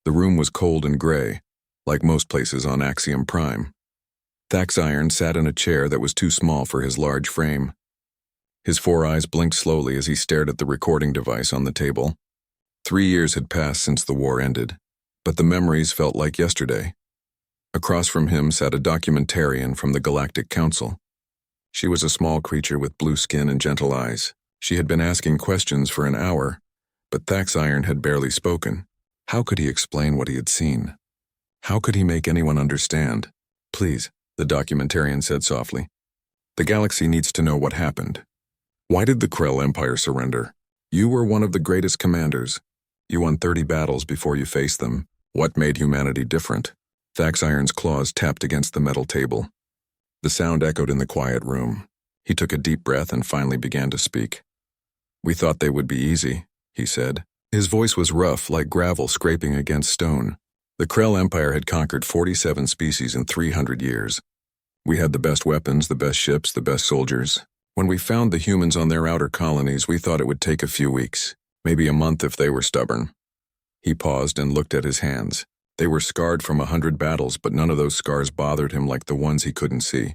The room was cold and gray, like most places on Axiom Prime. Thaxiron sat in a chair that was too small for his large frame. His 4 eyes blinked slowly as he stared at the recording device on the table. 3 years had passed since the war ended, but the memories felt like yesterday. Across from him sat a documentarian from the Galactic Council. She was a small creature with blue skin and gentle eyes. She had been asking questions for an hour, but Thaxiron had barely spoken. How could he explain what he had seen? How could he make anyone understand? Please, the documentarian said softly. The galaxy needs to know what happened. Why did the Krell Empire surrender? You were one of the greatest commanders. You won 30 battles before you faced them. What made humanity different? Thaxiron's claws tapped against the metal table. The sound echoed in the quiet room. He took a deep breath and finally began to speak. We thought they would be easy, he said. His voice was rough, like gravel scraping against stone. The Krell Empire had conquered 47 species in 300 years. We had the best weapons, the best ships, the best soldiers. When we found the humans on their outer colonies, we thought it would take a few weeks, maybe a month if they were stubborn. He paused and looked at his hands. They were scarred from 100 battles, but none of those scars bothered him like the ones he couldn't see.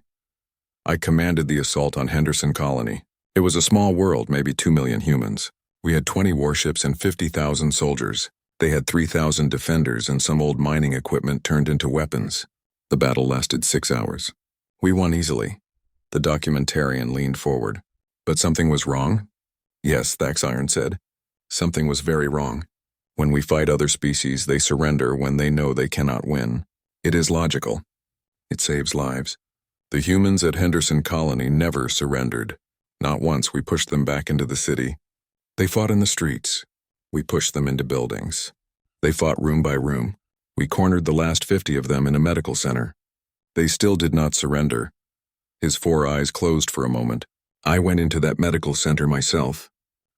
I commanded the assault on Henderson Colony. It was a small world, maybe 2 million humans. We had 20 warships and 50,000 soldiers. They had 3,000 defenders and some old mining equipment turned into weapons. The battle lasted 6 hours. We won easily. The documentarian leaned forward. But something was wrong? Yes, Thaxiron said. Something was very wrong. When we fight other species, they surrender when they know they cannot win. It is logical. It saves lives. The humans at Henderson Colony never surrendered. Not once. We pushed them back into the city. They fought in the streets. We pushed them into buildings. They fought room by room. We cornered the last 50 of them in a medical center. They still did not surrender. His 4 eyes closed for a moment. I went into that medical center myself.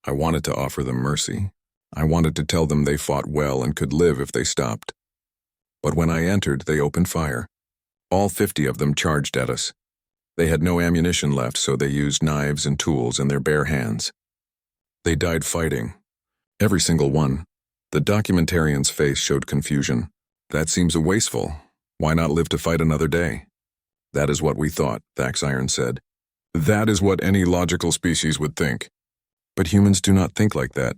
I wanted to offer them mercy. I wanted to tell them they fought well and could live if they stopped. But when I entered, they opened fire. All 50 of them charged at us. They had no ammunition left, so they used knives and tools in their bare hands. They died fighting. Every single one. The documentarian's face showed confusion. That seems wasteful. Why not live to fight another day? That is what we thought, Thaxiron said. That is what any logical species would think. But humans do not think like that.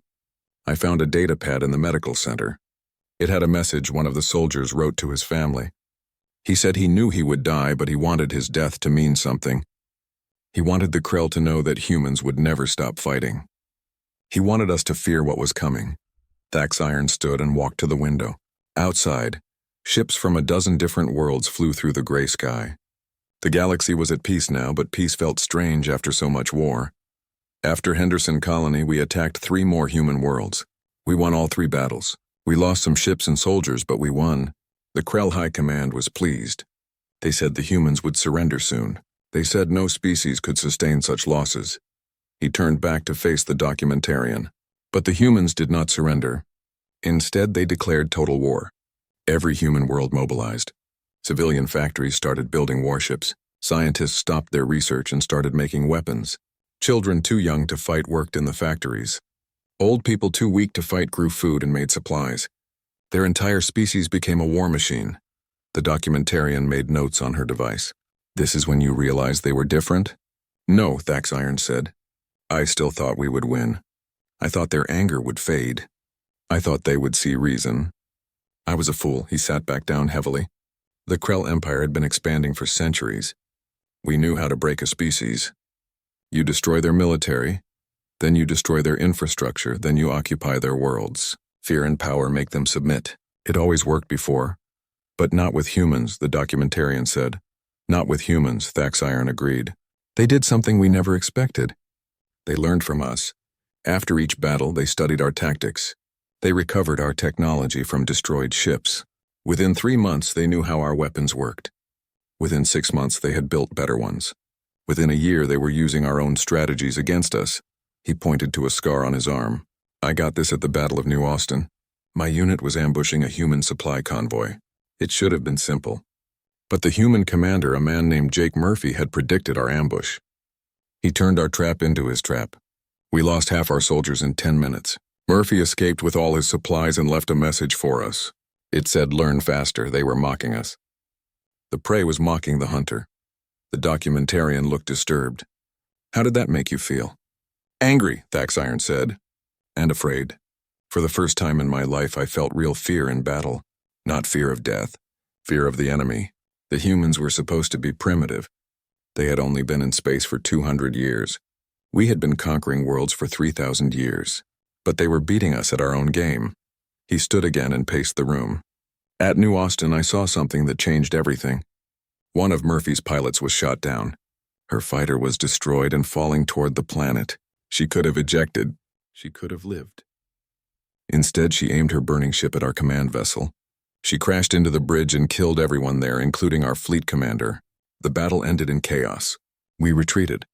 I found a data pad in the medical center. It had a message one of the soldiers wrote to his family. He said he knew he would die, but he wanted his death to mean something. He wanted the Krell to know that humans would never stop fighting. He wanted us to fear what was coming. Thaxiron stood and walked to the window. Outside, ships from a dozen different worlds flew through the gray sky. The galaxy was at peace now, but peace felt strange after so much war. After Henderson Colony, we attacked 3 more human worlds. We won all 3 battles. We lost some ships and soldiers, but we won. The Krell High Command was pleased. They said the humans would surrender soon. They said no species could sustain such losses. He turned back to face the documentarian. But the humans did not surrender. Instead, they declared total war. Every human world mobilized. Civilian factories started building warships. Scientists stopped their research and started making weapons. Children too young to fight worked in the factories. Old people too weak to fight grew food and made supplies. Their entire species became a war machine. The documentarian made notes on her device. This is when you realized they were different? No, Thaxiron said. I still thought we would win. I thought their anger would fade. I thought they would see reason. I was a fool. He sat back down heavily. The Krell Empire had been expanding for centuries. We knew how to break a species. You destroy their military, then you destroy their infrastructure, then you occupy their worlds. Fear and power make them submit. It always worked before. But not with humans, the documentarian said. Not with humans, Thaxiron agreed. They did something we never expected. They learned from us. After each battle, they studied our tactics. They recovered our technology from destroyed ships. Within 3 months, they knew how our weapons worked. Within 6 months, they had built better ones. Within a year, they were using our own strategies against us. He pointed to a scar on his arm. I got this at the Battle of New Austin. My unit was ambushing a human supply convoy. It should have been simple. But the human commander, a man named Jake Murphy, had predicted our ambush. He turned our trap into his trap. We lost half our soldiers in 10 minutes. Murphy escaped with all his supplies and left a message for us. It said, "Learn faster." They were mocking us. The prey was mocking the hunter. The documentarian looked disturbed. "How did that make you feel?" "Angry," Thaxiron said, "and afraid. For the first time in my life, I felt real fear in battle. Not fear of death, fear of the enemy. The humans were supposed to be primitive. They had only been in space for 200 years. We had been conquering worlds for 3,000 years. But they were beating us at our own game." He stood again and paced the room. "At New Austin, I saw something that changed everything. One of Murphy's pilots was shot down. Her fighter was destroyed and falling toward the planet. She could have ejected. She could have lived. Instead, she aimed her burning ship at our command vessel. She crashed into the bridge and killed everyone there, including our fleet commander. The battle ended in chaos. We retreated.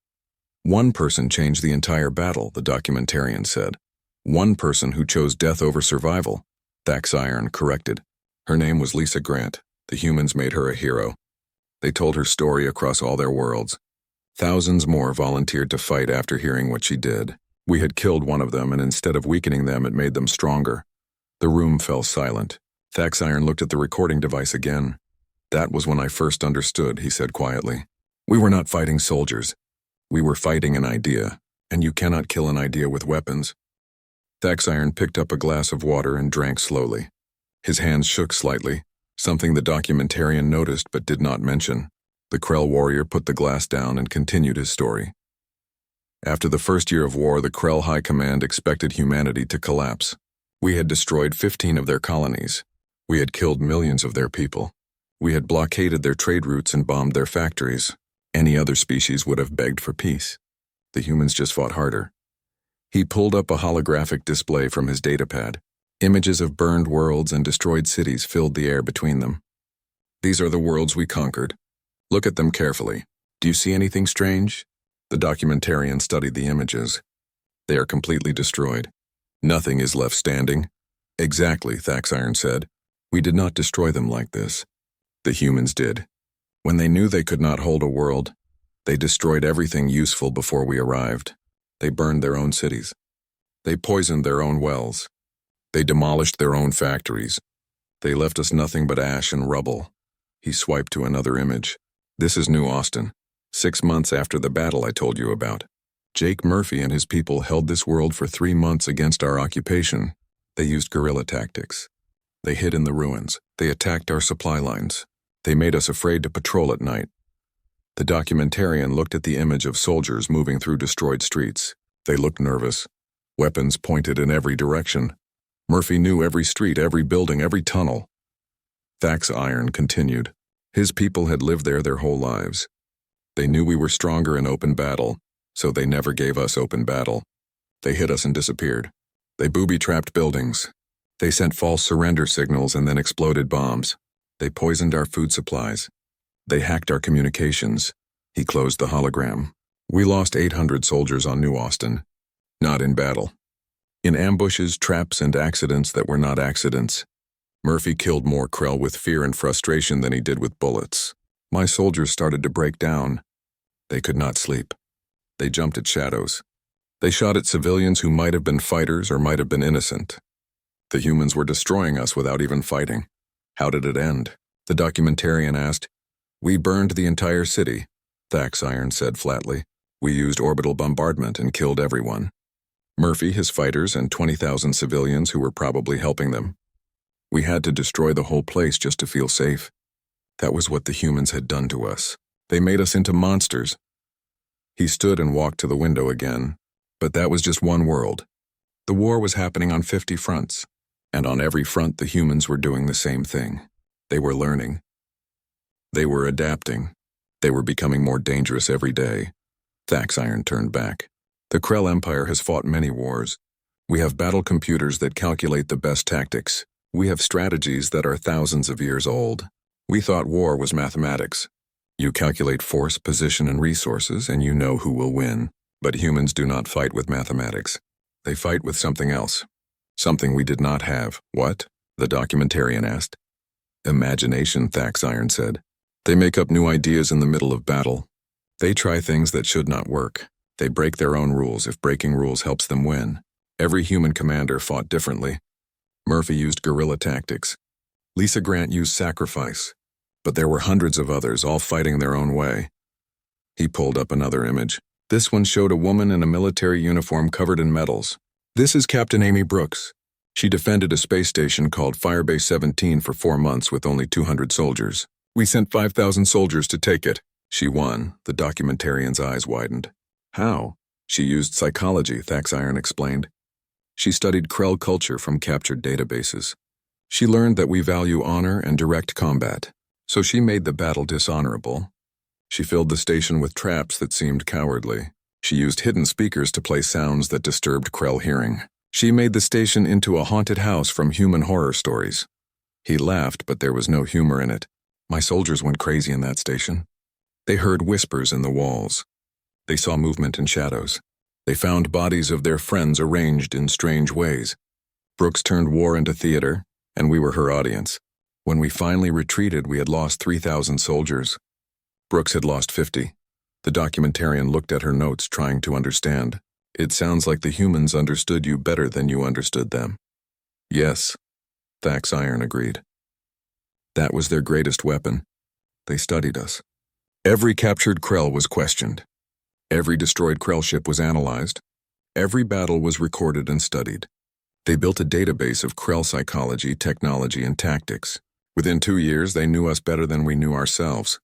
One person changed the entire battle," the documentarian said. "One person who chose death over survival," Thaxiron corrected. "Her name was Lisa Grant. The humans made her a hero. They told her story across all their worlds. Thousands more volunteered to fight after hearing what she did. We had killed one of them, and instead of weakening them, it made them stronger." The room fell silent. Thaxiron looked at the recording device again. "That was when I first understood," he said quietly. "We were not fighting soldiers. We were fighting an idea, and you cannot kill an idea with weapons." Thaxiron picked up a glass of water and drank slowly. His hands shook slightly, something the documentarian noticed but did not mention. The Krell warrior put the glass down and continued his story. "After the first year of war, the Krell High Command expected humanity to collapse. We had destroyed 15 of their colonies. We had killed millions of their people. We had blockaded their trade routes and bombed their factories. Any other species would have begged for peace. The humans just fought harder." He pulled up a holographic display from his datapad. Images of burned worlds and destroyed cities filled the air between them. "These are the worlds we conquered. Look at them carefully. Do you see anything strange?" The documentarian studied the images. "They are completely destroyed. Nothing is left standing." "Exactly," Thaxiron said. "We did not destroy them like this. The humans did. When they knew they could not hold a world, they destroyed everything useful before we arrived. They burned their own cities. They poisoned their own wells. They demolished their own factories. They left us nothing but ash and rubble." He swiped to another image. "This is New Austin, 6 months after the battle I told you about. Jake Murphy and his people held this world for 3 months against our occupation. They used guerrilla tactics. They hid in the ruins. They attacked our supply lines. They made us afraid to patrol at night." The documentarian looked at the image of soldiers moving through destroyed streets. They looked nervous. Weapons pointed in every direction. Murphy knew every street, every building, every tunnel. Thaxiron continued. "His people had lived there their whole lives. They knew we were stronger in open battle, so they never gave us open battle. They hit us and disappeared. They booby-trapped buildings. They sent false surrender signals and then exploded bombs. They poisoned our food supplies. They hacked our communications." He closed the hologram. "We lost 800 soldiers on New Austin. Not in battle. In ambushes, traps, and accidents that were not accidents. Murphy killed more Krell with fear and frustration than he did with bullets. My soldiers started to break down. They could not sleep. They jumped at shadows. They shot at civilians who might have been fighters or might have been innocent. The humans were destroying us without even fighting." "How did it end?" the documentarian asked. "We burned the entire city," Thaxiron said flatly. "We used orbital bombardment and killed everyone. Murphy, his fighters, and 20,000 civilians who were probably helping them. We had to destroy the whole place just to feel safe. That was what the humans had done to us. They made us into monsters." He stood and walked to the window again. But that was just one world. The war was happening on 50 fronts, and on every front the humans were doing the same thing. They were learning. They were adapting. They were becoming more dangerous every day. Thaxiron turned back. "The Krell Empire has fought many wars. We have battle computers that calculate the best tactics. We have strategies that are thousands of years old. We thought war was mathematics. You calculate force, position, and resources, and you know who will win. But humans do not fight with mathematics. They fight with something else. Something we did not have." "What?" the documentarian asked. "Imagination," Thaxiron said. "They make up new ideas in the middle of battle. They try things that should not work. They break their own rules if breaking rules helps them win. Every human commander fought differently. Murphy used guerrilla tactics. Lisa Grant used sacrifice, but there were hundreds of others, all fighting their own way. He pulled up another image. This one showed a woman in a military uniform covered in medals. This is Captain Amy Brooks. She defended a space station called Firebase 17 for 4 months with only 200 soldiers. We sent 5,000 soldiers to take it. She won. The documentarian's eyes widened. How? She used psychology, Thaxiron explained. She studied Krell culture from captured databases. She learned that we value honor and direct combat, so she made the battle dishonorable. She filled the station with traps that seemed cowardly. She used hidden speakers to play sounds that disturbed Krell hearing. She made the station into a haunted house from human horror stories. He laughed, but there was no humor in it. My soldiers went crazy in that station. They heard whispers in the walls. They saw movement in shadows. They found bodies of their friends arranged in strange ways. Brooks turned war into theater, and we were her audience. When we finally retreated, we had lost 3,000 soldiers. Brooks had lost 50. The documentarian looked at her notes, trying to understand. It sounds like the humans understood you better than you understood them. Yes, Thaxiron agreed. That was their greatest weapon. They studied us. Every captured Krell was questioned. Every destroyed Krell ship was analyzed. Every battle was recorded and studied. They built a database of Krell psychology, technology, and tactics. Within 2 years, they knew us better than we knew ourselves.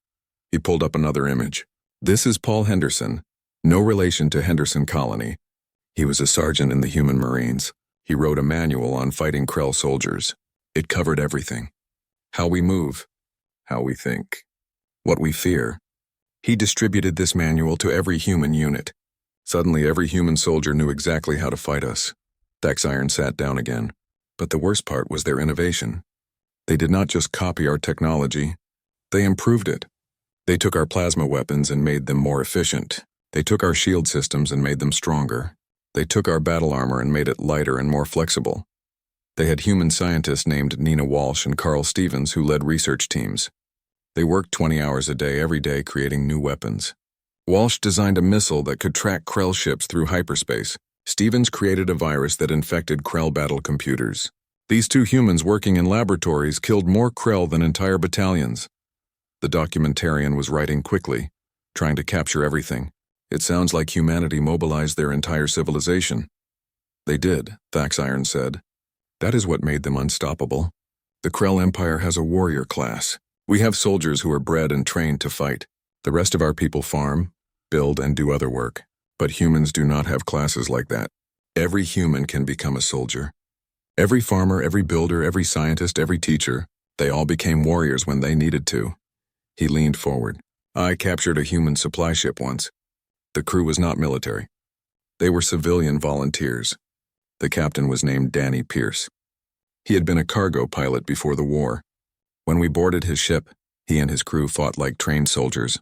He pulled up another image. This is Paul Henderson, no relation to Henderson Colony. He was a sergeant in the Human Marines. He wrote a manual on fighting Krell soldiers. It covered everything. How we move, how we think, what we fear. He distributed this manual to every human unit. Suddenly, every human soldier knew exactly how to fight us. Thaxiron sat down again. But the worst part was their innovation. They did not just copy our technology, they improved it. They took our plasma weapons and made them more efficient. They took our shield systems and made them stronger. They took our battle armor and made it lighter and more flexible. They had human scientists named Nina Walsh and Carl Stevens who led research teams. They worked 20 hours a day every day creating new weapons. Walsh designed a missile that could track Krell ships through hyperspace. Stevens created a virus that infected Krell battle computers. These two humans working in laboratories killed more Krell than entire battalions. The documentarian was writing quickly, trying to capture everything. It sounds like humanity mobilized their entire civilization. They did, Thaxiron said. That is what made them unstoppable. The Krell Empire has a warrior class. We have soldiers who are bred and trained to fight. The rest of our people farm, build, and do other work. But humans do not have classes like that. Every human can become a soldier. Every farmer, every builder, every scientist, every teacher, they all became warriors when they needed to. He leaned forward. I captured a human supply ship once. The crew was not military. They were civilian volunteers. The captain was named Danny Pierce. He had been a cargo pilot before the war. When we boarded his ship, he and his crew fought like trained soldiers.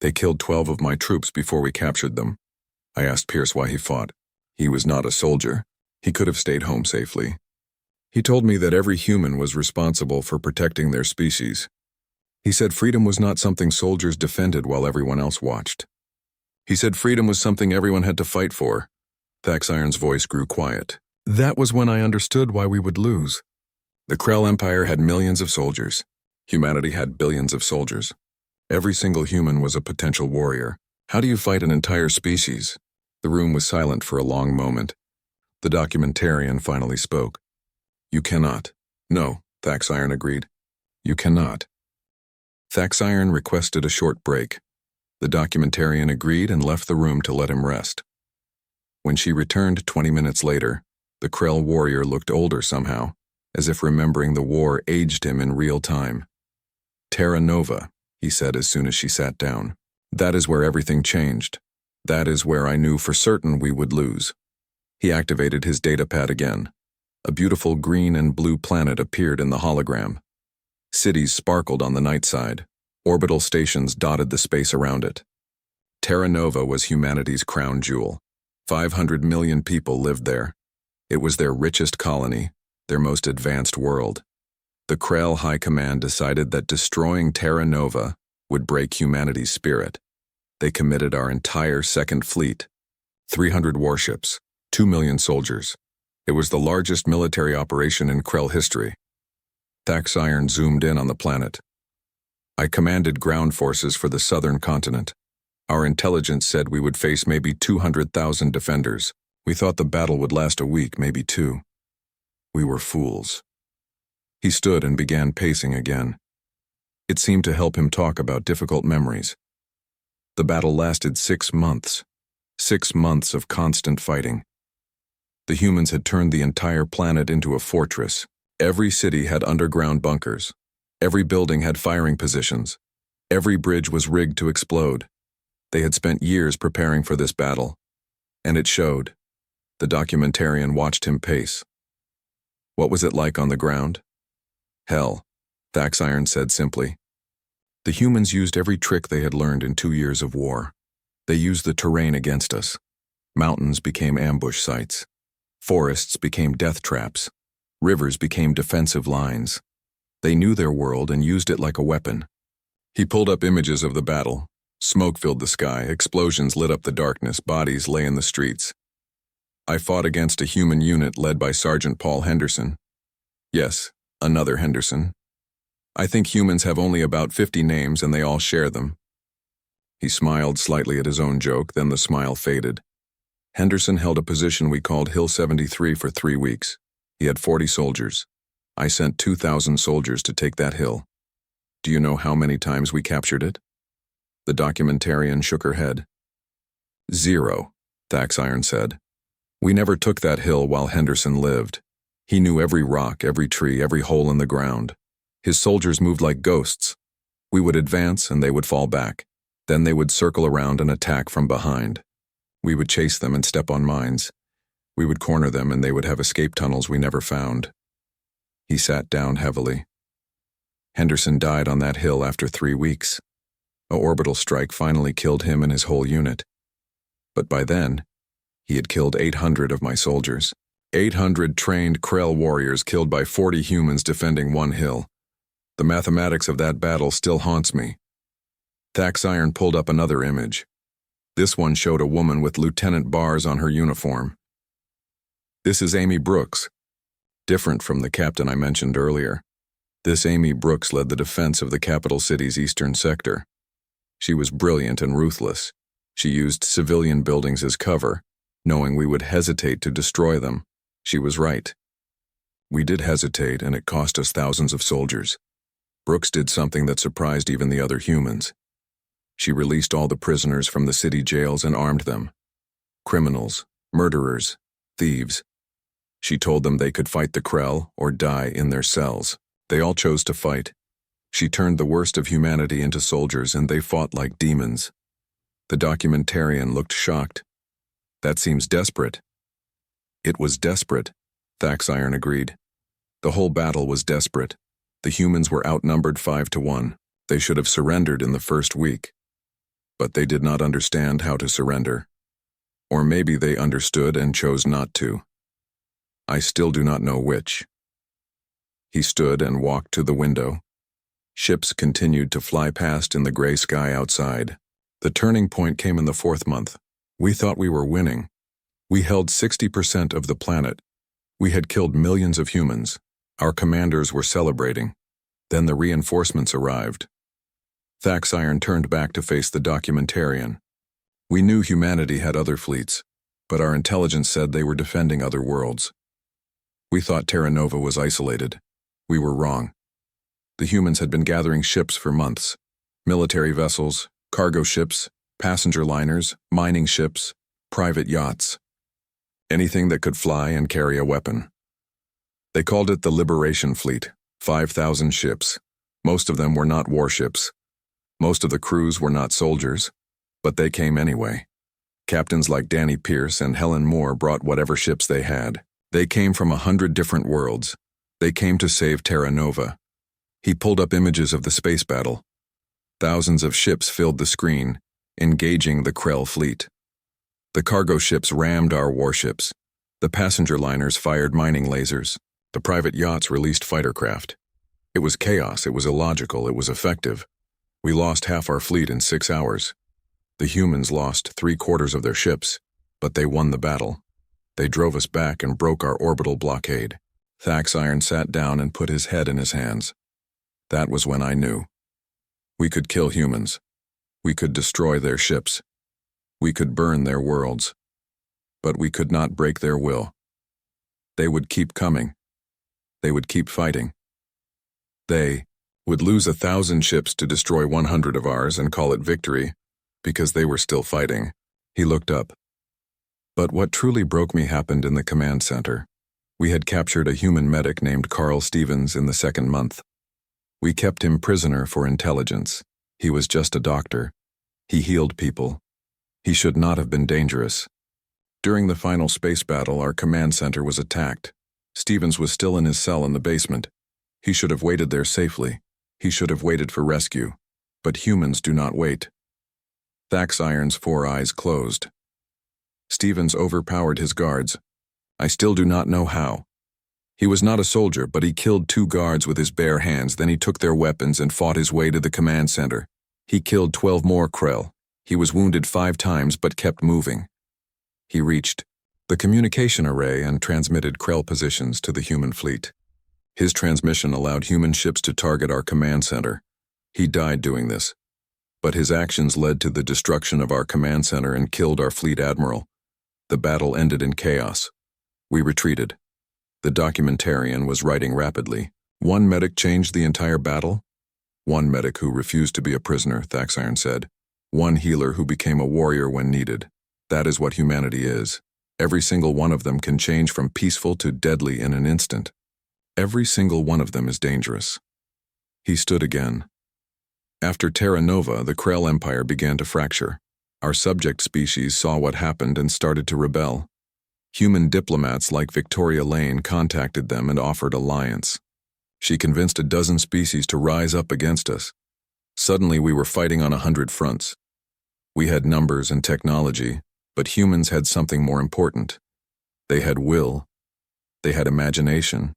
They killed 12 of my troops before we captured them. I asked Pierce why he fought. He was not a soldier. He could have stayed home safely. He told me that every human was responsible for protecting their species. He said freedom was not something soldiers defended while everyone else watched. He said freedom was something everyone had to fight for. Thaxiron's voice grew quiet. That was when I understood why we would lose. The Krell Empire had millions of soldiers. Humanity had billions of soldiers. Every single human was a potential warrior. How do you fight an entire species? The room was silent for a long moment. The documentarian finally spoke. You cannot. No, Thaxiron agreed. You cannot. Thaxiron requested a short break. The documentarian agreed and left the room to let him rest. When she returned 20 minutes later, the Krell warrior looked older somehow, as if remembering the war aged him in real time. Terra Nova, he said as soon as she sat down. That is where everything changed. That is where I knew for certain we would lose. He activated his datapad again. A beautiful green and blue planet appeared in the hologram. Cities sparkled on the night side. Orbital stations dotted the space around it. Terra Nova was humanity's crown jewel. 500 million people lived there. It was their richest colony, their most advanced world. The Krell High Command decided that destroying Terra Nova would break humanity's spirit. They committed our entire Second Fleet, 300 warships, 2 million soldiers. It was the largest military operation in Krell history. Thaxiron zoomed in on the planet. I commanded ground forces for the southern continent. Our intelligence said we would face maybe 200,000 defenders. We thought the battle would last a week, maybe two. We were fools. He stood and began pacing again. It seemed to help him talk about difficult memories. The battle lasted 6 months. 6 months of constant fighting. The humans had turned the entire planet into a fortress. Every city had underground bunkers. Every building had firing positions. Every bridge was rigged to explode. They had spent years preparing for this battle. And it showed. The documentarian watched him pace. What was it like on the ground? Hell, Thaxiron said simply. The humans used every trick they had learned in 2 years of war. They used the terrain against us. Mountains became ambush sites. Forests became death traps. Rivers became defensive lines. They knew their world and used it like a weapon. He pulled up images of the battle. Smoke filled the sky, explosions lit up the darkness, bodies lay in the streets. I fought against a human unit led by Sergeant Paul Henderson. Yes, another Henderson. I think humans have only about 50 names and they all share them. He smiled slightly at his own joke, then the smile faded. Henderson held a position we called Hill 73 for 3 weeks. He had 40 soldiers. I sent 2,000 soldiers to take that hill. Do you know how many times we captured it? The documentarian shook her head. 0, Thaxiron said. We never took that hill while Henderson lived. He knew every rock, every tree, every hole in the ground. His soldiers moved like ghosts. We would advance and they would fall back. Then they would circle around and attack from behind. We would chase them and step on mines. We would corner them and they would have escape tunnels we never found. He sat down heavily. Henderson died on that hill after 3 weeks. An orbital strike finally killed him and his whole unit. But by then, he had killed 800 of my soldiers. 800 trained Krell warriors killed by 40 humans defending one hill. The mathematics of that battle still haunts me. Thaxiron pulled up another image. This one showed a woman with lieutenant bars on her uniform. This is Amy Brooks. Different from the captain I mentioned earlier. This Amy Brooks led the defense of the capital city's eastern sector. She was brilliant and ruthless. She used civilian buildings as cover, knowing we would hesitate to destroy them. She was right. We did hesitate, and it cost us thousands of soldiers. Brooks did something that surprised even the other humans. She released all the prisoners from the city jails and armed them. Criminals, murderers, thieves. She told them they could fight the Krell or die in their cells. They all chose to fight. She turned the worst of humanity into soldiers and they fought like demons. The documentarian looked shocked. That seems desperate. It was desperate, Thaxiron agreed. The whole battle was desperate. The humans were outnumbered 5-1. They should have surrendered in the first week. But they did not understand how to surrender. Or maybe they understood and chose not to. I still do not know which. He stood and walked to the window. Ships continued to fly past in the gray sky outside. The turning point came in the 4th month. We thought we were winning. We held 60% of the planet. We had killed millions of humans. Our commanders were celebrating. Then the reinforcements arrived. Thaxiron turned back to face the documentarian. We knew humanity had other fleets, but our intelligence said they were defending other worlds. We thought Terra Nova was isolated. We were wrong. The humans had been gathering ships for months. Military vessels, cargo ships, passenger liners, mining ships, private yachts. Anything that could fly and carry a weapon. They called it the Liberation Fleet, 5,000 ships. Most of them were not warships. Most of the crews were not soldiers, but they came anyway. Captains like Danny Pierce and Helen Moore brought whatever ships they had. They came from 100 different worlds. They came to save Terra Nova. He pulled up images of the space battle. Thousands of ships filled the screen, engaging the Krell fleet. The cargo ships rammed our warships. The passenger liners fired mining lasers. The private yachts released fighter craft. It was chaos, it was illogical, it was effective. We lost half our fleet in 6 hours. The humans lost 3/4 of their ships, but they won the battle. They drove us back and broke our orbital blockade. Thax Iron sat down and put his head in his hands. That was when I knew. We could kill humans. We could destroy their ships. We could burn their worlds. But we could not break their will. They would keep coming. They would keep fighting. They would lose 1,000 ships to destroy 100 of ours and call it victory, because they were still fighting. He looked up. But what truly broke me happened in the command center. We had captured a human medic named Carl Stevens in the 2nd month. We kept him prisoner for intelligence. He was just a doctor. He healed people. He should not have been dangerous. During the final space battle, our command center was attacked. Stevens was still in his cell in the basement. He should have waited there safely. He should have waited for rescue. But humans do not wait. Thax Iron's 4 eyes closed. Stevens overpowered his guards. I still do not know how. He was not a soldier, but he killed 2 guards with his bare hands. Then he took their weapons and fought his way to the command center. He killed 12 more Krell. He was wounded 5 times but kept moving. He reached the communication array and transmitted Krell positions to the human fleet. His transmission allowed human ships to target our command center. He died doing this. But his actions led to the destruction of our command center and killed our fleet admiral. The battle ended in chaos. We retreated. The documentarian was writing rapidly. 1 medic changed the entire battle? 1 medic who refused to be a prisoner, Thax Iron said. 1 healer who became a warrior when needed. That is what humanity is. Every single one of them can change from peaceful to deadly in an instant. Every single one of them is dangerous. He stood again. After Terra Nova, the Krell Empire began to fracture. Our subject species saw what happened and started to rebel. Human diplomats like Victoria Lane contacted them and offered alliance. She convinced a dozen species to rise up against us. Suddenly we were fighting on 100 fronts. We had numbers and technology, but humans had something more important. They had will. They had imagination.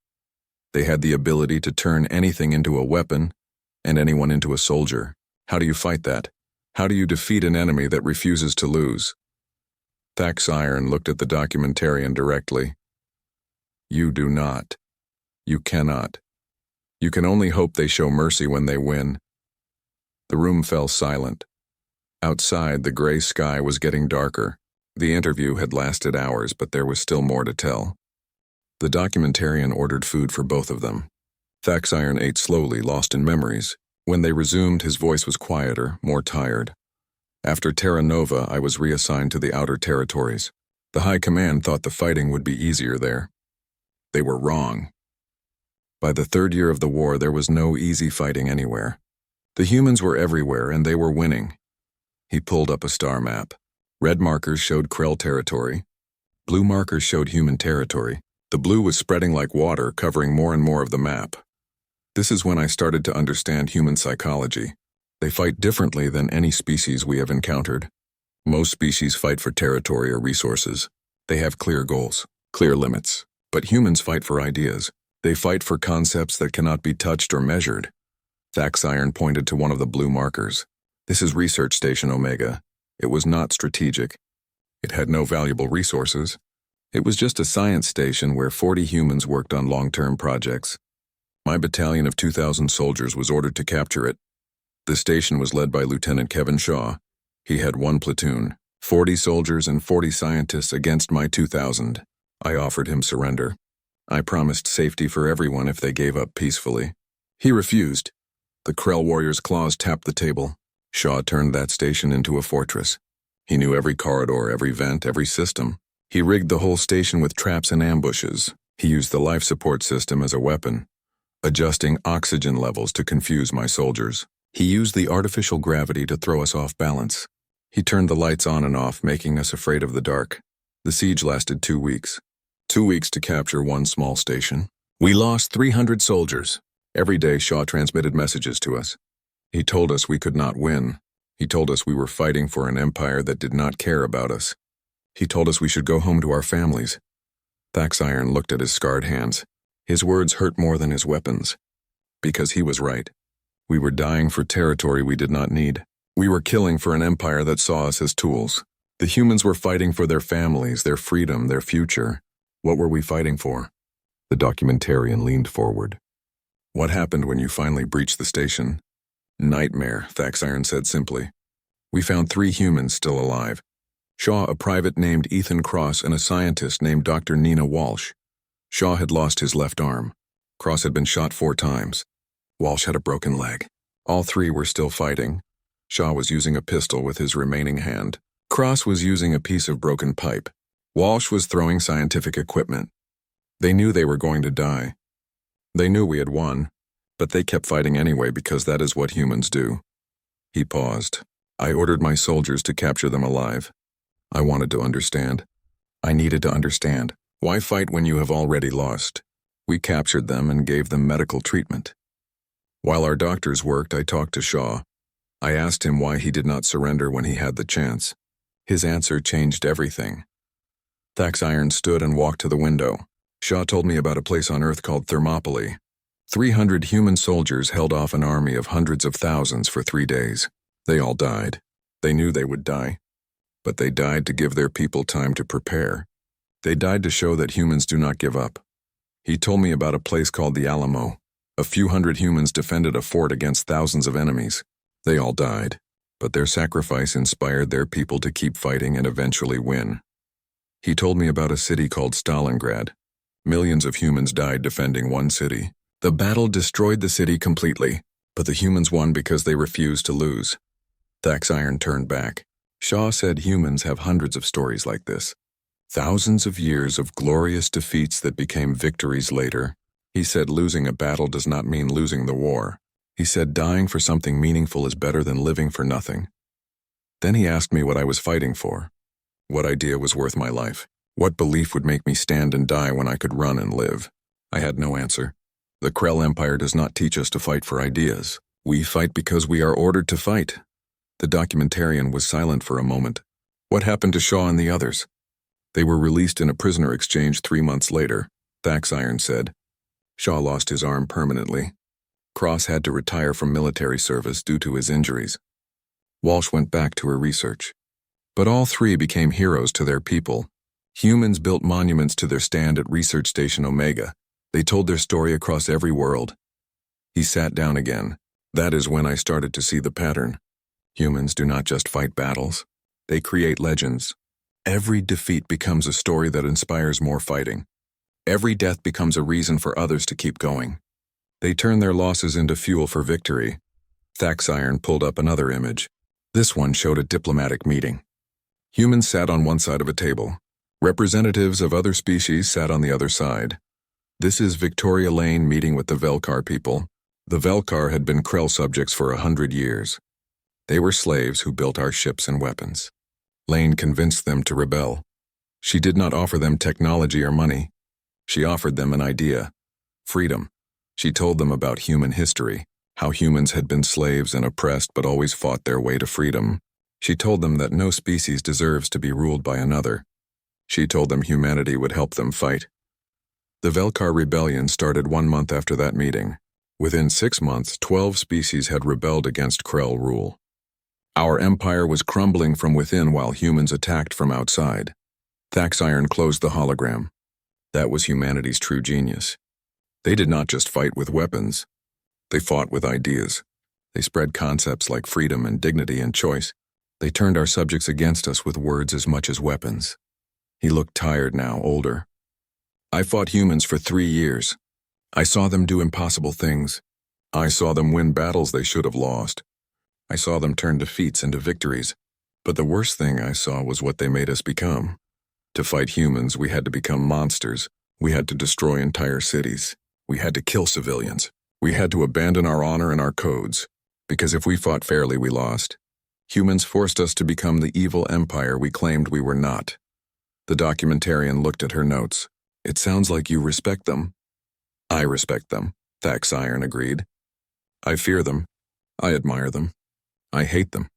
They had the ability to turn anything into a weapon and anyone into a soldier. How do you fight that? How do you defeat an enemy that refuses to lose? Thax Iron looked at the documentarian directly. You do not. You cannot. You can only hope they show mercy when they win. The room fell silent. Outside, the gray sky was getting darker. The interview had lasted hours, but there was still more to tell. The documentarian ordered food for both of them. Thax Iron ate slowly, lost in memories. When they resumed, his voice was quieter, more tired. After Terra Nova, I was reassigned to the outer territories. The High Command thought the fighting would be easier there. They were wrong. By the 3rd year of the war, there was no easy fighting anywhere. The humans were everywhere, and they were winning. He pulled up a star map. Red markers showed Krell territory. Blue markers showed human territory. The blue was spreading like water, covering more and more of the map. This is when I started to understand human psychology. They fight differently than any species we have encountered. Most species fight for territory or resources. They have clear goals, clear limits. But humans fight for ideas. They fight for concepts that cannot be touched or measured. Thax Iron pointed to one of the blue markers. This is Research Station Omega. It was not strategic. It had no valuable resources. It was just a science station where 40 humans worked on long-term projects. My battalion of 2,000 soldiers was ordered to capture it. The station was led by Lieutenant Kevin Shaw. He had 1 platoon, 40 soldiers and 40 scientists against my 2,000. I offered him surrender. I promised safety for everyone if they gave up peacefully. He refused. The Krell warrior's claws tapped the table. Shaw turned that station into a fortress. He knew every corridor, every vent, every system. He rigged the whole station with traps and ambushes. He used the life support system as a weapon, adjusting oxygen levels to confuse my soldiers. He used the artificial gravity to throw us off balance. He turned the lights on and off, making us afraid of the dark. The siege lasted 2 weeks. 2 weeks to capture 1 small station. We lost 300 soldiers. Every day Shaw transmitted messages to us. He told us we could not win. He told us we were fighting for an empire that did not care about us. He told us we should go home to our families. Thax Iron looked at his scarred hands. His words hurt more than his weapons. Because he was right. We were dying for territory we did not need. We were killing for an empire that saw us as tools. The humans were fighting for their families, their freedom, their future. What were we fighting for? The documentarian leaned forward. What happened when you finally breached the station? Nightmare, Thaxiron said simply. We found 3 humans still alive. Shaw, a private named Ethan Cross, and a scientist named Dr. Nina Walsh. Shaw had lost his left arm. Cross had been shot 4 times. Walsh had a broken leg. All 3 were still fighting. Shaw was using a pistol with his remaining hand. Cross was using a piece of broken pipe. Walsh was throwing scientific equipment. They knew they were going to die. They knew we had won, but they kept fighting anyway because that is what humans do. He paused. I ordered my soldiers to capture them alive. I wanted to understand. I needed to understand. Why fight when you have already lost? We captured them and gave them medical treatment. While our doctors worked, I talked to Shaw. I asked him why he did not surrender when he had the chance. His answer changed everything. Thaxiron stood and walked to the window. Shaw told me about a place on Earth called Thermopylae. 300 human soldiers held off an army of hundreds of thousands for 3 days. They all died. They knew they would die. But they died to give their people time to prepare. They died to show that humans do not give up. He told me about a place called the Alamo. A few hundred humans defended a fort against thousands of enemies. They all died, but their sacrifice inspired their people to keep fighting and eventually win. He told me about a city called Stalingrad. Millions of humans died defending one city. The battle destroyed the city completely, but the humans won because they refused to lose. Thaxiron turned back. Shaw said humans have hundreds of stories like this. Thousands of years of glorious defeats that became victories later. He said losing a battle does not mean losing the war. He said dying for something meaningful is better than living for nothing. Then he asked me what I was fighting for. What idea was worth my life? What belief would make me stand and die when I could run and live? I had no answer. The Krell Empire does not teach us to fight for ideas. We fight because we are ordered to fight. The documentarian was silent for a moment. What happened to Shaw and the others? They were released in a prisoner exchange 3 months later, Thaxiron said. Shaw lost his arm permanently. Cross had to retire from military service due to his injuries. Walsh went back to her research. But all 3 became heroes to their people. Humans built monuments to their stand at Research Station Omega. They told their story across every world. He sat down again. That is when I started to see the pattern. Humans do not just fight battles. They create legends. Every defeat becomes a story that inspires more fighting. Every death becomes a reason for others to keep going. They turn their losses into fuel for victory. Thaxiron pulled up another image. This one showed a diplomatic meeting. Humans sat on one side of a table. Representatives of other species sat on the other side. This is Victoria Lane meeting with the Velkar people. The Velkar had been Krell subjects for 100 years. They were slaves who built our ships and weapons. Lane convinced them to rebel. She did not offer them technology or money. She offered them an idea. Freedom. She told them about human history, how humans had been slaves and oppressed but always fought their way to freedom. She told them that no species deserves to be ruled by another. She told them humanity would help them fight. The Velkar rebellion started 1 month after that meeting. Within 6 months, 12 species had rebelled against Krell rule. Our empire was crumbling from within while humans attacked from outside. Thaxiron closed the hologram. That was humanity's true genius. They did not just fight with weapons. They fought with ideas. They spread concepts like freedom and dignity and choice. They turned our subjects against us with words as much as weapons. He looked tired now, older. I fought humans for 3 years. I saw them do impossible things. I saw them win battles they should have lost. I saw them turn defeats into victories. But the worst thing I saw was what they made us become. To fight humans, we had to become monsters. We had to destroy entire cities. We had to kill civilians. We had to abandon our honor and our codes. Because if we fought fairly, we lost. Humans forced us to become the evil empire we claimed we were not. The documentarian looked at her notes. It sounds like you respect them. I respect them, Thaxiron agreed. I fear them. I admire them. I hate them.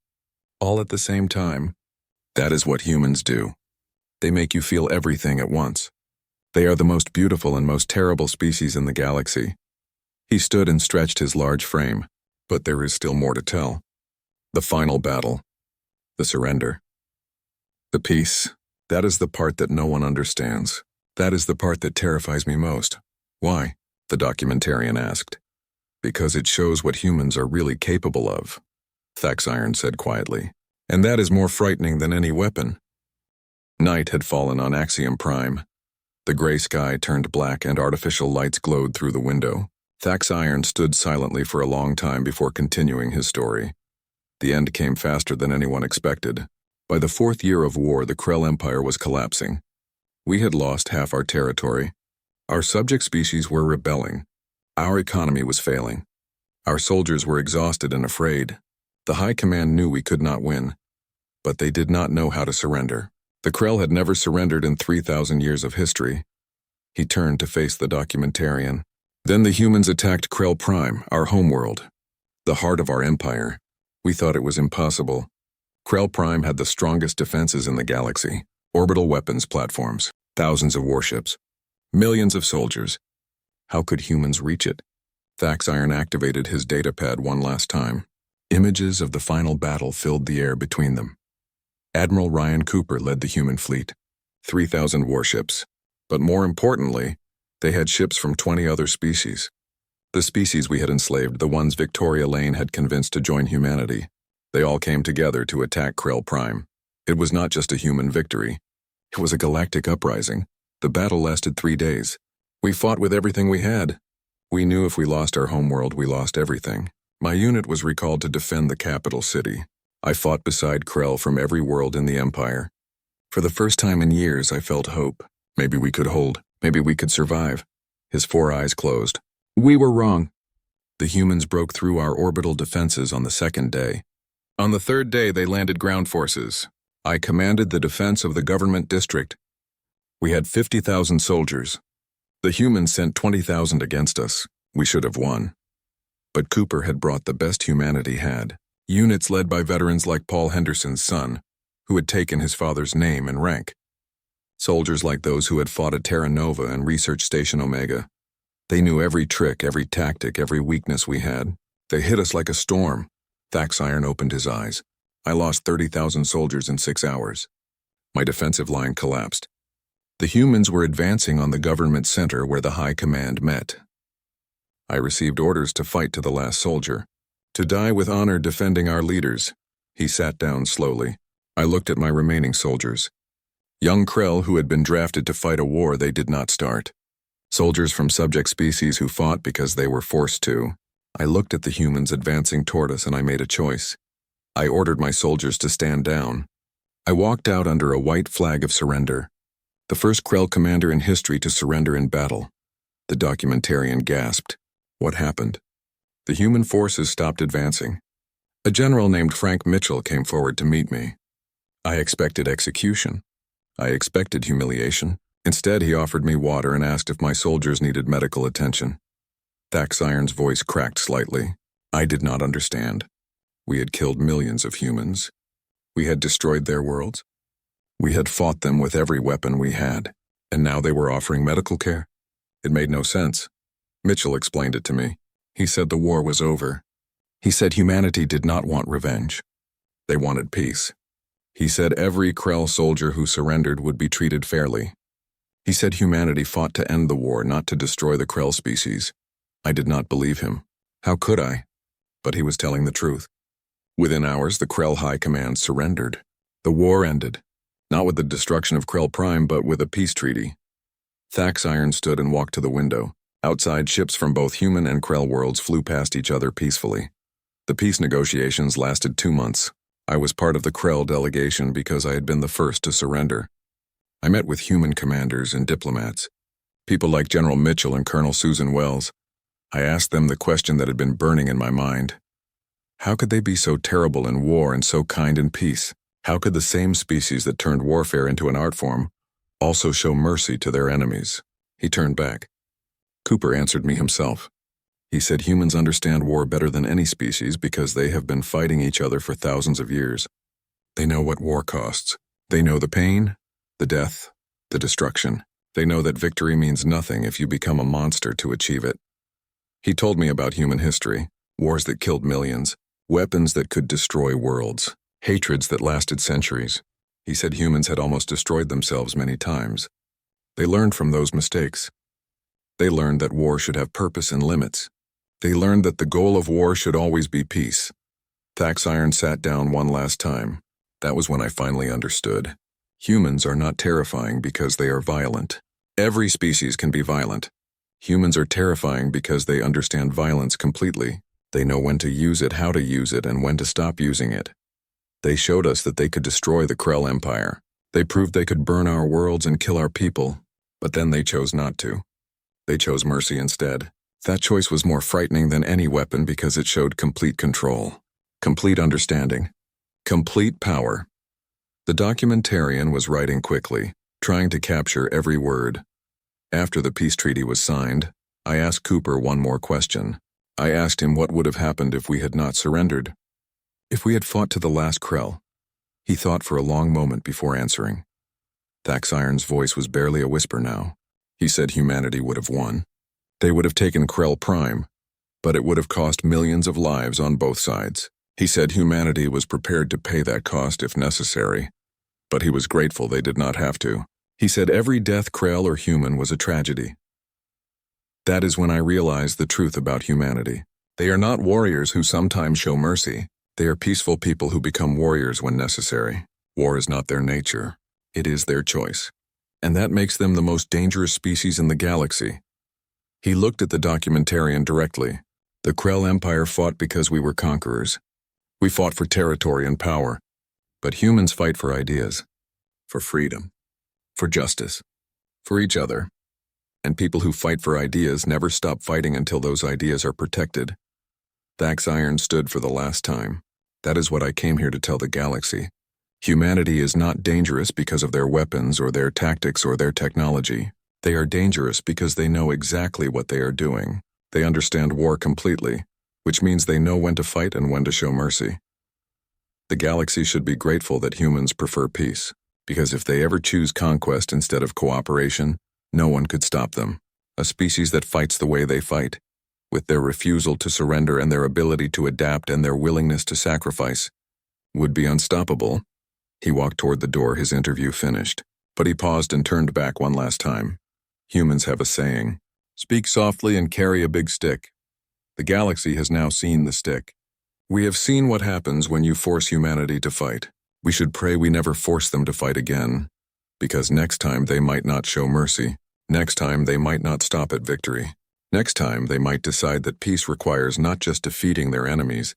All at the same time. That is what humans do. They make you feel everything at once. They are the most beautiful and most terrible species in the galaxy. He stood and stretched his large frame, but there is still more to tell. The final battle. The surrender. The peace. That is the part that no one understands. That is the part that terrifies me most. Why? The documentarian asked. Because it shows what humans are really capable of, Thaxiron said quietly. And that is more frightening than any weapon. Night had fallen on Axiom Prime. The gray sky turned black and artificial lights glowed through the window. Thaxiron stood silently for a long time before continuing his story. The end came faster than anyone expected. By the 4th year of war, the Krell Empire was collapsing. We had lost half our territory. Our subject species were rebelling. Our economy was failing. Our soldiers were exhausted and afraid. The High Command knew we could not win, but they did not know how to surrender. The Krell had never surrendered in 3,000 years of history. He turned to face the documentarian. Then the humans attacked Krell Prime, our homeworld, the heart of our empire. We thought it was impossible. Krell Prime had the strongest defenses in the galaxy, orbital weapons platforms, thousands of warships, millions of soldiers. How could humans reach it? Thaxiron activated his datapad one last time. Images of the final battle filled the air between them. Admiral Ryan Cooper led the human fleet, 3,000 warships. But more importantly, they had ships from 20 other species. The species we had enslaved, the ones Victoria Lane had convinced to join humanity. They all came together to attack Krell Prime. It was not just a human victory. It was a galactic uprising. The battle lasted 3 days. We fought with everything we had. We knew if we lost our homeworld, we lost everything. My unit was recalled to defend the capital city. I fought beside Krell from every world in the Empire. For the first time in years, I felt hope. Maybe we could hold. Maybe we could survive. His 4 eyes closed. We were wrong. The humans broke through our orbital defenses on the 2nd day. On the 3rd day, they landed ground forces. I commanded the defense of the government district. We had 50,000 soldiers. The humans sent 20,000 against us. We should have won. But Cooper had brought the best humanity had. Units led by veterans like Paul Henderson's son, who had taken his father's name and rank. Soldiers like those who had fought at Terra Nova and Research Station Omega. They knew every trick, every tactic, every weakness we had. They hit us like a storm. Thaxiron opened his eyes. I lost 30,000 soldiers in 6 hours. My defensive line collapsed. The humans were advancing on the government center where the High Command met. I received orders to fight to the last soldier, to die with honor defending our leaders. He sat down slowly. I looked at my remaining soldiers. Young Krell who had been drafted to fight a war they did not start. Soldiers from subject species who fought because they were forced to. I looked at the humans advancing toward us and I made a choice. I ordered my soldiers to stand down. I walked out under a white flag of surrender. The first Krell commander in history to surrender in battle. The documentarian gasped. What happened? The human forces stopped advancing. A general named Frank Mitchell came forward to meet me. I expected execution. I expected humiliation. Instead, he offered me water and asked if my soldiers needed medical attention. Thaxiron's voice cracked slightly. I did not understand. We had killed millions of humans. We had destroyed their worlds. We had fought them with every weapon we had, and now they were offering medical care. It made no sense. Mitchell explained it to me. He said the war was over. He said humanity did not want revenge. They wanted peace. He said every Krell soldier who surrendered would be treated fairly. He said humanity fought to end the war, not to destroy the Krell species. I did not believe him. How could I? But he was telling the truth. Within hours, the Krell High Command surrendered. The war ended, not with the destruction of Krell Prime, but with a peace treaty. Thaxiron stood and walked to the window. Outside, ships from both human and Krell worlds flew past each other peacefully. The peace negotiations lasted 2 months. I was part of the Krell delegation because I had been the first to surrender. I met with human commanders and diplomats, people like General Mitchell and Colonel Susan Wells. I asked them the question that had been burning in my mind. How could they be so terrible in war and so kind in peace? How could the same species that turned warfare into an art form also show mercy to their enemies? He turned back. Cooper answered me himself. He said humans understand war better than any species because they have been fighting each other for thousands of years. They know what war costs. They know the pain, the death, the destruction. They know that victory means nothing if you become a monster to achieve it. He told me about human history, wars that killed millions, weapons that could destroy worlds, hatreds that lasted centuries. He said humans had almost destroyed themselves many times. They learned from those mistakes. They learned that war should have purpose and limits. They learned that the goal of war should always be peace. Thaxiron sat down one last time. That was when I finally understood. Humans are not terrifying because they are violent. Every species can be violent. Humans are terrifying because they understand violence completely. They know when to use it, how to use it, and when to stop using it. They showed us that they could destroy the Krell Empire. They proved they could burn our worlds and kill our people, but then they chose not to. They chose mercy instead. That choice was more frightening than any weapon because it showed complete control, complete understanding, complete power. The documentarian was writing quickly, trying to capture every word. After the peace treaty was signed, I asked Cooper one more question. I asked him what would have happened if we had not surrendered. If we had fought to the last Krell. He thought for a long moment before answering. Thaxiron's voice was barely a whisper now. He said humanity would have won. They would have taken Krell Prime, but it would have cost millions of lives on both sides. He said humanity was prepared to pay that cost if necessary, but he was grateful they did not have to. He said every death, Krell or human, was a tragedy. That is when I realized the truth about humanity. They are not warriors who sometimes show mercy. They are peaceful people who become warriors when necessary. War is not their nature. It is their choice. And that makes them the most dangerous species in the galaxy. He looked at the documentarian directly. The Krell Empire fought because we were conquerors. We fought for territory and power. But humans fight for ideas, for freedom, for justice, for each other. And people who fight for ideas never stop fighting until those ideas are protected. Thaxiron stood for the last time. That is what I came here to tell the galaxy. Humanity is not dangerous because of their weapons or their tactics or their technology. They are dangerous because they know exactly what they are doing. They understand war completely, which means they know when to fight and when to show mercy. The galaxy should be grateful that humans prefer peace, because if they ever choose conquest instead of cooperation, no one could stop them. A species that fights the way they fight, with their refusal to surrender and their ability to adapt and their willingness to sacrifice, would be unstoppable. He walked toward the door, his interview finished, but he paused and turned back one last time. Humans have a saying, speak softly and carry a big stick. The galaxy has now seen the stick. We have seen what happens when you force humanity to fight. We should pray we never force them to fight again, because next time they might not show mercy. Next time they might not stop at victory. Next time they might decide that peace requires not just defeating their enemies,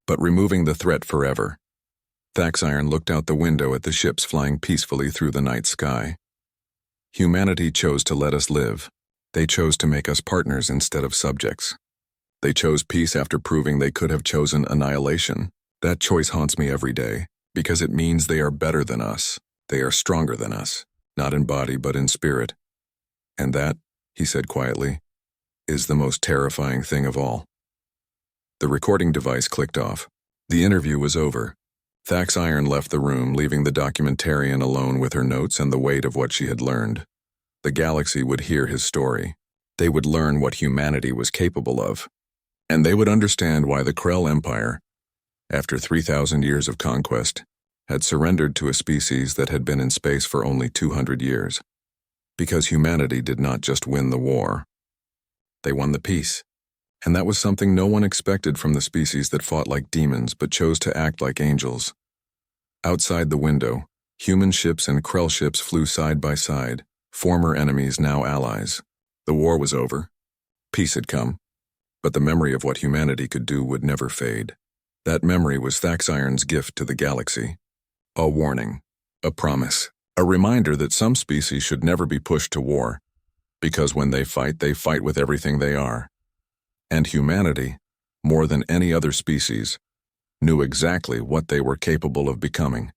but removing the threat forever. Thaxiron looked out the window at the ships flying peacefully through the night sky. Humanity chose to let us live. They chose to make us partners instead of subjects. They chose peace after proving they could have chosen annihilation. That choice haunts me every day, because it means they are better than us. They are stronger than us, not in body but in spirit. And that, he said quietly, is the most terrifying thing of all. The recording device clicked off. The interview was over. Thaxiron left the room, leaving the documentarian alone with her notes and the weight of what she had learned. The galaxy would hear his story. They would learn what humanity was capable of. And they would understand why the Krell Empire, after 3,000 years of conquest, had surrendered to a species that had been in space for only 200 years. Because humanity did not just win the war. They won the peace. And that was something no one expected from the species that fought like demons but chose to act like angels. Outside the window, human ships and Krell ships flew side by side, former enemies now allies. The war was over. Peace had come. But the memory of what humanity could do would never fade. That memory was Thaxiron's gift to the galaxy. A warning, a promise, a reminder that some species should never be pushed to war, because when they fight with everything they are. And humanity, more than any other species, knew exactly what they were capable of becoming.